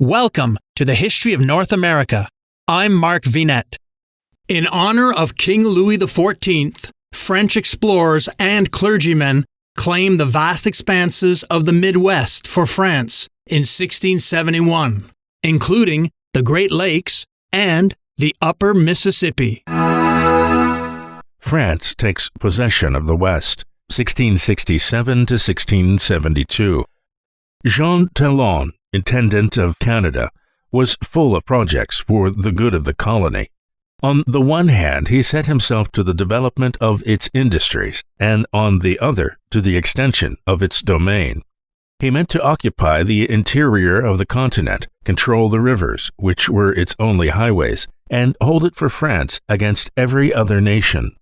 Welcome to the History of North America. I'm Mark Vinet. In honor of King Louis XIV, French explorers and clergymen claimed the vast expanses of the Midwest for France in 1671, including the Great Lakes and the Upper Mississippi. France takes possession of the West, 1667 to 1672. Jean Talon, Intendant of Canada, was full of projects for the good of the colony. On the one hand, he set himself to the development of its industries, and on the other, to the extension of its domain. He meant to occupy the interior of the continent, control the rivers, which were its only highways, and hold it for France against every other nation.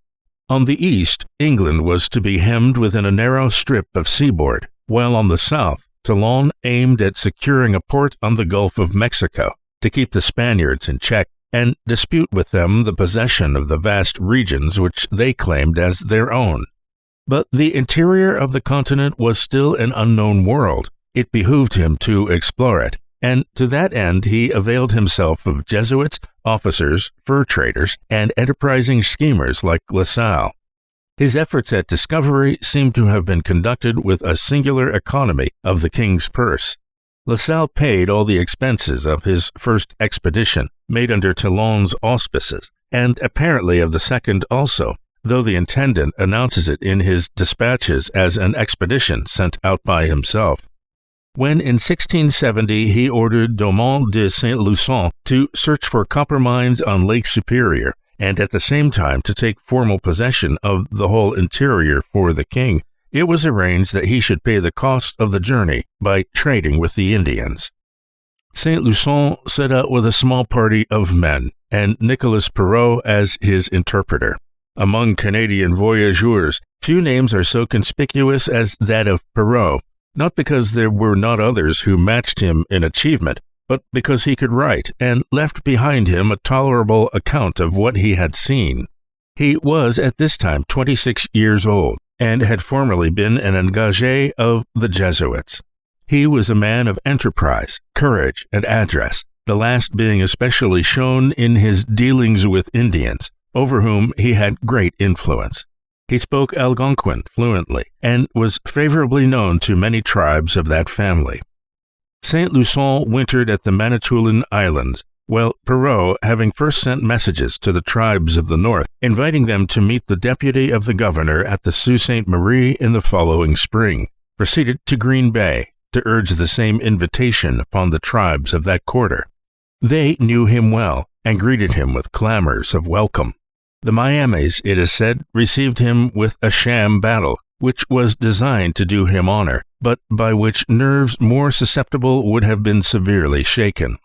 On the east, England was to be hemmed within a narrow strip of seaboard, while on the south, Talon aimed at securing a port on the Gulf of Mexico to keep the Spaniards in check and dispute with them the possession of the vast regions which they claimed as their own. But the interior of the continent was still an unknown world. It behooved him to explore it, and to that end he availed himself of Jesuits, officers, fur traders, and enterprising schemers like La Salle. His efforts at discovery seem to have been conducted with a singular economy of the king's purse. La Salle paid all the expenses of his first expedition, made under Talon's auspices, and apparently of the second also, though the intendant announces it in his dispatches as an expedition sent out by himself. When in 1670 he ordered Domont de Saint-Lusson to search for copper mines on Lake Superior, and at the same time to take formal possession of the whole interior for the king, it was arranged that he should pay the cost of the journey by trading with the Indians. Saint-Lusson set out with a small party of men, and Nicolas Perrot as his interpreter. Among Canadian voyageurs, few names are so conspicuous as that of Perrot, not because there were not others who matched him in achievement, but because he could write, and left behind him a tolerable account of what he had seen. He was at this time 26 years old, and had formerly been an engagé of the Jesuits. He was a man of enterprise, courage, and address, the last being especially shown in his dealings with Indians, over whom he had great influence. He spoke Algonquin fluently, and was favorably known to many tribes of that family. Saint-Lusson wintered at the Manitoulin Islands, while Perrot, having first sent messages to the tribes of the north, inviting them to meet the deputy of the governor at the Sault Ste. Marie in the following spring, proceeded to Green Bay to urge the same invitation upon the tribes of that quarter. They knew him well, and greeted him with clamors of welcome. The Miamis, it is said, received him with a sham battle, which was designed to do him honor, but by which nerves more susceptible would have been severely shaken.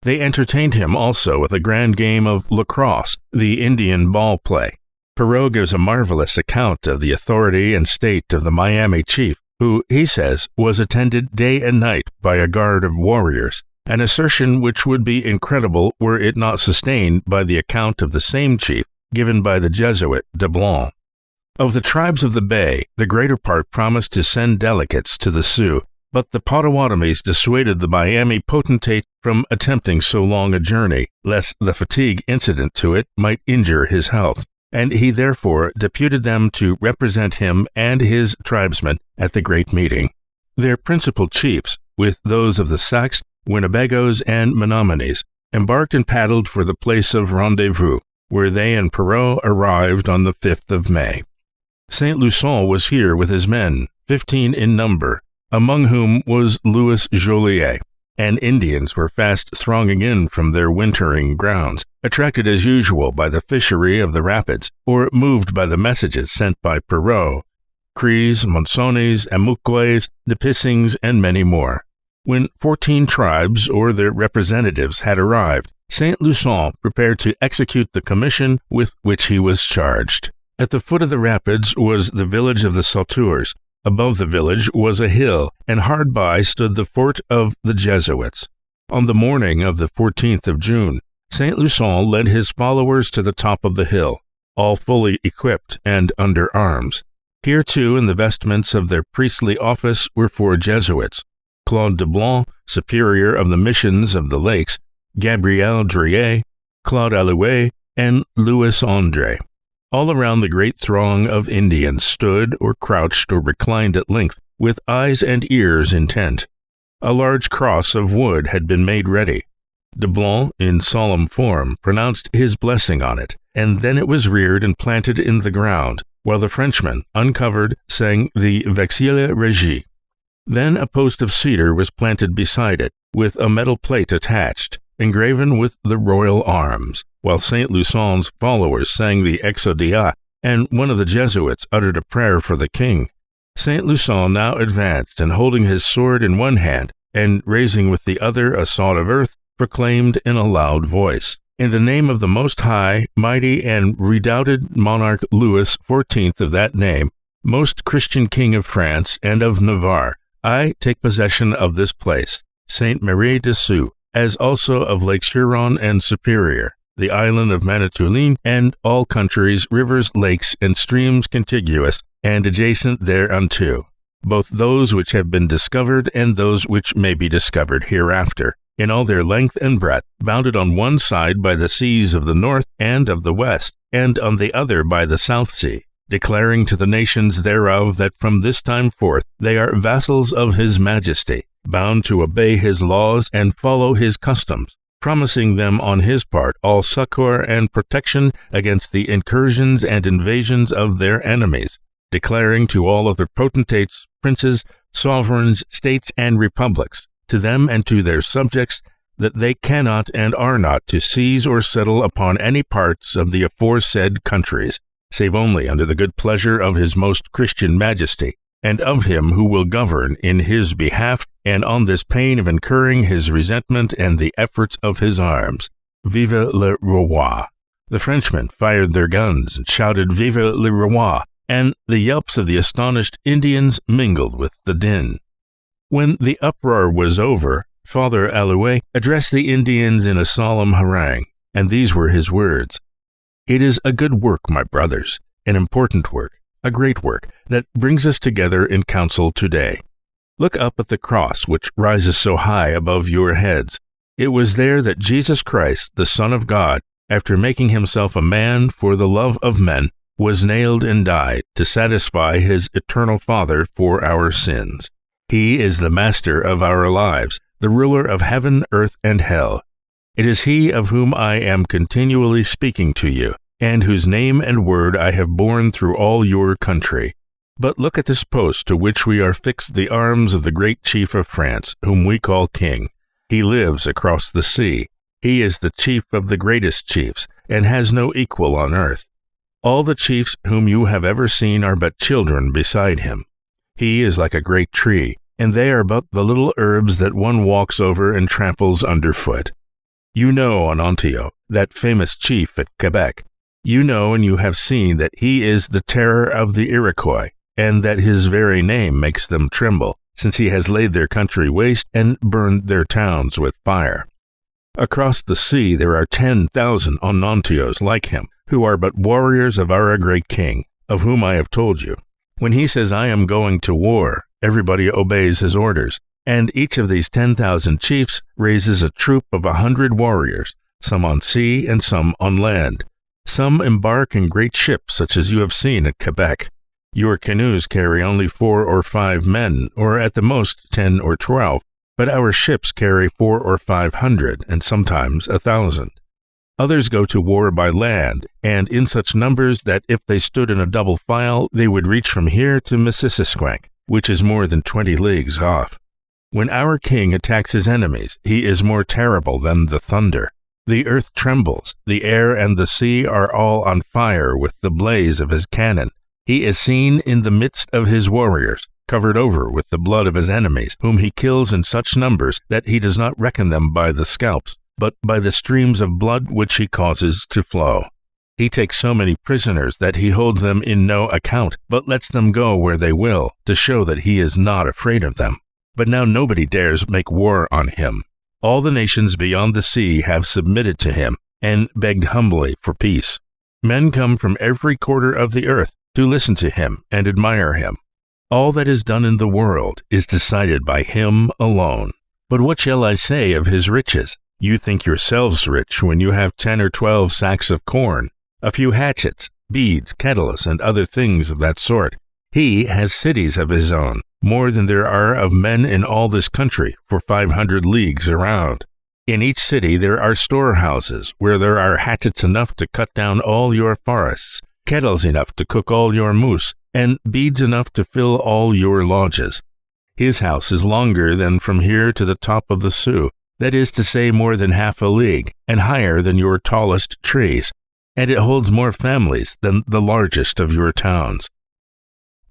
They entertained him also with a grand game of lacrosse, the Indian ball play. Perrot gives a marvelous account of the authority and state of the Miami chief, who, he says, was attended day and night by a guard of warriors, an assertion which would be incredible were it not sustained by the account of the same chief given by the Jesuit de Blanc. Of the tribes of the Bay, the greater part promised to send delegates to the Sioux, but the Potawatomis dissuaded the Miami potentate from attempting so long a journey, lest the fatigue incident to it might injure his health, and he therefore deputed them to represent him and his tribesmen at the great meeting. Their principal chiefs, with those of the Sacs, Winnebagoes, and Menominees, embarked and paddled for the place of rendezvous, where they and Perrot arrived on the 5th of May. Saint-Lusson was here with his men, 15 in number, among whom was Louis Joliet, and Indians were fast thronging in from their wintering grounds, attracted as usual by the fishery of the rapids, or moved by the messages sent by Perrot, Crees, Monsones, Amuquois, Nipissings, and many more. When 14 tribes or their representatives had arrived, Saint-Lusson prepared to execute the commission with which he was charged. At the foot of the rapids was the village of the Sauteurs. Above the village was a hill, and hard by stood the fort of the Jesuits. On the morning of the 14th of June, Saint-Lusson led his followers to the top of the hill, all fully equipped and under arms. Here, too, in the vestments of their priestly office, were 4 Jesuits, Claude de Blanc, superior of the missions of the lakes, Gabriel Drier, Claude Allouet, and Louis André. All around the great throng of Indians stood or crouched or reclined at length, with eyes and ears intent. A large cross of wood had been made ready. De Blanc, in solemn form, pronounced his blessing on it, and then it was reared and planted in the ground, while the Frenchmen, uncovered, sang the Vexille Regie. Then a post of cedar was planted beside it, with a metal plate attached, engraven with the royal arms, while St. Luson's followers sang the Exodia, and one of the Jesuits uttered a prayer for the king. St. Luson now advanced, and holding his sword in one hand, and raising with the other a sod of earth, proclaimed in a loud voice, "In the name of the most high, mighty, and redoubted monarch Louis XIV of that name, most Christian king of France and of Navarre, I take possession of this place, Sainte Marie de Sault, as also of Lakes Huron and Superior, the island of Manitoulin, and all countries, rivers, lakes, and streams contiguous and adjacent thereunto, both those which have been discovered and those which may be discovered hereafter, in all their length and breadth, bounded on one side by the seas of the north and of the west, and on the other by the South Sea, declaring to the nations thereof that from this time forth they are vassals of his majesty, bound to obey his laws and follow his customs, promising them on his part all succor and protection against the incursions and invasions of their enemies, declaring to all other potentates, princes, sovereigns, states, and republics, to them and to their subjects, that they cannot and are not to seize or settle upon any parts of the aforesaid countries, save only under the good pleasure of his most Christian majesty, and of him who will govern in his behalf, and on this pain of incurring his resentment and the efforts of his arms. Vive le roi! The Frenchmen fired their guns and shouted Vive le roi, and the yelps of the astonished Indians mingled with the din. When the uproar was over, Father Allouet addressed the Indians in a solemn harangue, and these were his words: "It is a good work, my brothers, an important work, a great work, that brings us together in council today. Look up at the cross which rises so high above your heads. It was there that Jesus Christ, the Son of God, after making himself a man for the love of men, was nailed and died to satisfy his eternal Father for our sins. He is the master of our lives, the ruler of heaven, earth, and hell. It is he of whom I am continually speaking to you, and whose name and word I have borne through all your country. But look at this post to which we are fixed the arms of the great chief of France, whom we call king. He lives across the sea. He is the chief of the greatest chiefs, and has no equal on earth. All the chiefs whom you have ever seen are but children beside him. He is like a great tree, and they are but the little herbs that one walks over and tramples underfoot. You know Onontio, that famous chief at Quebec. You know and you have seen that he is the terror of the Iroquois, and that his very name makes them tremble, since he has laid their country waste and burned their towns with fire. Across the sea there are 10,000 Onontios like him, who are but warriors of our great king, of whom I have told you. When he says I am going to war, everybody obeys his orders, and each of these 10,000 chiefs raises a troop of 100 warriors, some on sea and some on land. Some embark in great ships such as you have seen at Quebec. Your canoes carry only 4 or 5 men, or at the most 10 or 12, but our ships carry 400 or 500, and sometimes 1,000. Others go to war by land, and in such numbers that if they stood in a double file, they would reach from here to Mississisquank, which is more than 20 leagues off. When our king attacks his enemies, he is more terrible than the thunder. The earth trembles, the air and the sea are all on fire with the blaze of his cannon. He is seen in the midst of his warriors, covered over with the blood of his enemies, whom he kills in such numbers that he does not reckon them by the scalps, but by the streams of blood which he causes to flow. He takes so many prisoners that he holds them in no account, but lets them go where they will, to show that he is not afraid of them. But now nobody dares make war on him. All the nations beyond the sea have submitted to him, and begged humbly for peace. Men come from every quarter of the earth to listen to him and admire him. All that is done in the world is decided by him alone. But what shall I say of his riches? You think yourselves rich when you have 10 or 12 sacks of corn, a few hatchets, beads, kettles, and other things of that sort. He has cities of his own, more than there are of men in all this country for 500 leagues around. In each city there are storehouses, where there are hatchets enough to cut down all your forests, kettles enough to cook all your moose, and beads enough to fill all your lodges. His house is longer than from here to the top of the Sault, that is to say more than half a league, and higher than your tallest trees, and it holds more families than the largest of your towns.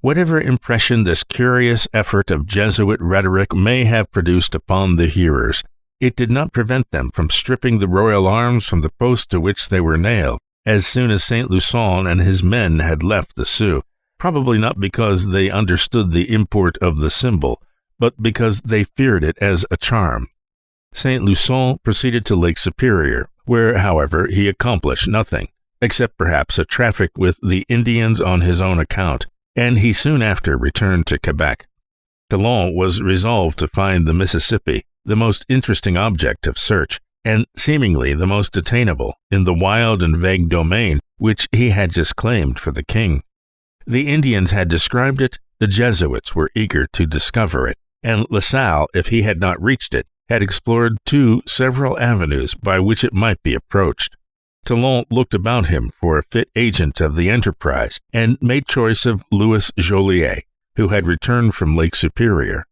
Whatever impression this curious effort of Jesuit rhetoric may have produced upon the hearers, it did not prevent them from stripping the royal arms from the post to which they were nailed, as soon as St. Lusson and his men had left the Sault, probably not because they understood the import of the symbol, but because they feared it as a charm. St. Lusson proceeded to Lake Superior, where, however, he accomplished nothing, except perhaps a traffic with the Indians on his own account, and he soon after returned to Quebec. Talon was resolved to find the Mississippi, the most interesting object of search, and seemingly the most attainable in the wild and vague domain which he had just claimed for the king. The Indians had described it, the Jesuits were eager to discover it, and La Salle, if he had not reached it, had explored several avenues by which it might be approached. Talon looked about him for a fit agent of the enterprise, and made choice of Louis Joliet, who had returned from Lake Superior.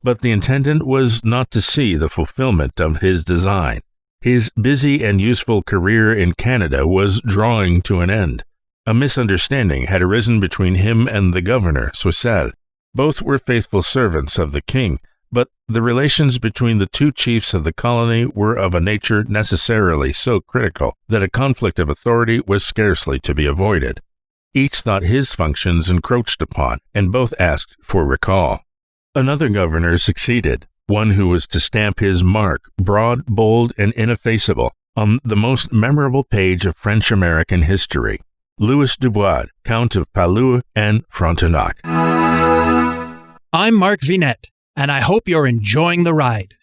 But the intendant was not to see the fulfillment of his design. His busy and useful career in Canada was drawing to an end. A misunderstanding had arisen between him and the governor, Salle. Both were faithful servants of the king, but the relations between the two chiefs of the colony were of a nature necessarily so critical that a conflict of authority was scarcely to be avoided. Each thought his functions encroached upon, and both asked for recall. Another governor succeeded, one who was to stamp his mark, broad, bold, and ineffaceable, on the most memorable page of French-American history. Louis Dubois, Count of Palus and Frontenac. I'm Mark Vinette, and I hope you're enjoying the ride.